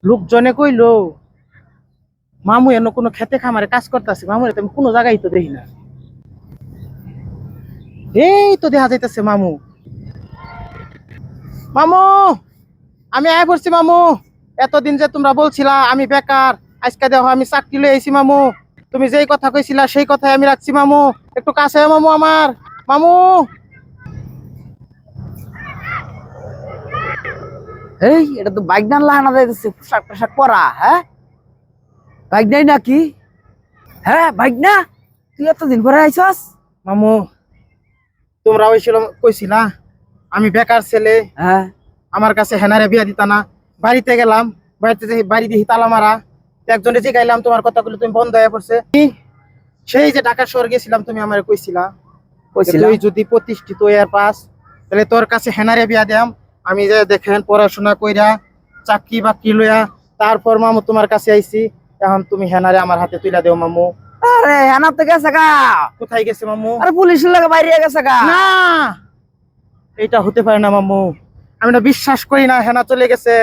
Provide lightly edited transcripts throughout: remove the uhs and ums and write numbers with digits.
লোকজনে কইলো মামু এনে কোনো খেতে খামারে কাজ করতেছে। মামুরে তো আমি কোনো জায়গায় তো দেখি না। এই তো দেখা যাইতেছে মামু। মামু, আমি আয় পড়ছি মামু। এতদিন যে তোমরা বলছিলা আমি বেকার, আজকে দেখো আমি চাকরি লই আইছি মামু। তুমি যেই কথা কইছিলা সেই কথাই আমি রাখছি মামু। একটু কাছে আয় মামু আমার। মামু, এই এটা তো বাইক ডান লাগানো যাইতেছে, পোশাক টোশাক পরা। হ্যাঁ, বাইক নাই নাকি? হ্যাঁ বাইক না, তুই এতদিন পরে আইছস? মামু, তোমরা কইছিলা আমি বেকার ছেলে, হ্যাঁ, আমার কাছে হেনারে বিয়া দিতা না। বাড়িতে গেলাম, বাড়িতে যে বাড়ি দিয়ে তালা মারা। একজনে জিগাইলাম তোমার কথাগুলো, তুমি বন্ধ হয়ে পড়ছে। সেই যে ঢাকা শহর গেছিলাম, তুমি আমার কইছিলা যে কইছিলাম। তুই যদি প্রতিষ্ঠিত হইয়ার পাস তাহলে তোর কাছে হেনারে বিয়া দেম। আমি যে দেখেন পড়াশোনা কইরা চাকরি বাকরি লইয়া তারপর মামু তোমার কাছে আইছি। এখন তুমি হেনারে আমার হাতে তুইলা দেও মামু। আরে হেনা তো গেছে গা। কোথায় গেছে মামু? আরে পুলিশের লাগে বাইরে গেছে গা। না, এটা হতে পারে না মামু। আমি না বিশ্বাস করি না হেনা চলে গেছে।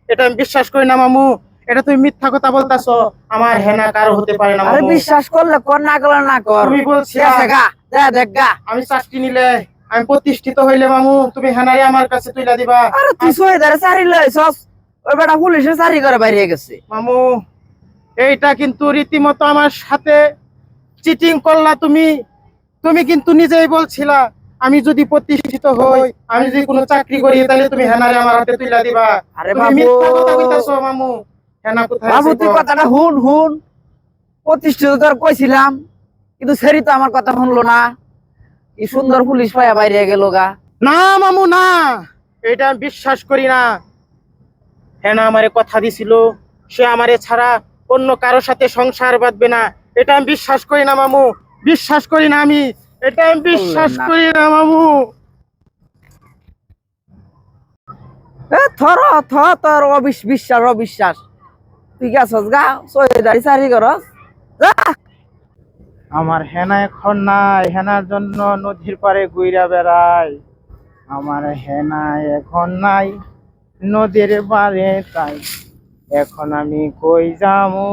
এটা আমি বিশ্বাস করি না মামু। এটা তুমি মিথ্যা কথা বলতাছো। আমার হেনা কারো হতে পারে না আরে মামু। বিশ্বাস করলে কর, না করলে না কর। তুমি বলছি গেছে গা, যা দেখ গা। আমি চাকরি নিলে, আমি প্রতিষ্ঠিত হইলে মামু তুমি হেনারে আমার কাছে তুইলা দিবা। আরে তুই সহিদারে চাকরি লইছস, ওই বেটা পুলিশের চাকরি করে বাইরে গেছে। মামু, এইটা কিন্তু রীতিমতো আমার সাথে চিটিং করলা তুমি। তুমি কিন্তু নিজেই বলছিলা আমি যদি প্রতিষ্ঠিত হই, আমি যদি কোনো চাকরি করি তাহলে তুমি হেনারে আমার হাতে তুইলা দিবা। আরে তুমি বাবু, মিথ্যা কথা কইতাছো মামু। হেনা কোথায় বাবু আছে তুই গো? কথাটা হুন হুন। প্রতিষ্ঠিত তোর কইছিলাম, কিন্তু সেরি তো আমার কথা শুনলো না। কি সুন্দর পুলিশ পাইয়া বাইরে গেল গা। না মামু না, এটা আমি বিশ্বাস করি না। হেনা আমারে কথা দিছিল সে আমারে ছাড়া অন্য কারো সাথে সংসার বাঁধবে না। এটা আমি বিশ্বাস করি না মামু। বিশ্বাস করি না আমি। এটা আমি বিশ্বাস করি না মামু। থর থ তোর অবিশ্বাস অবিশ্বাস। তুই গেছস গা, সহিদারি চাকরি করস, যা। আমার হেনা এখন নাই, হেনার জন্য নদীর পাড়ে ঘুইরা বেড়াই। আমার হেনা এখন নাই নদীর পাড়ে, তাই এখন আমি কই যামু?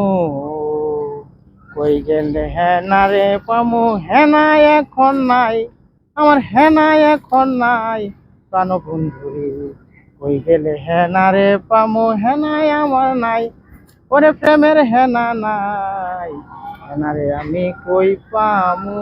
কই গেলে হেনা রে পামু? হেনা এখন নাই, আমার হেনা এখন নাই প্রাণ বন্ধুরে। কই গেলে হেনা রে পামু? হেনাই আমার নাই, ওরে প্রেমের হেনা নাই। হেনা রে আমি কই পামু?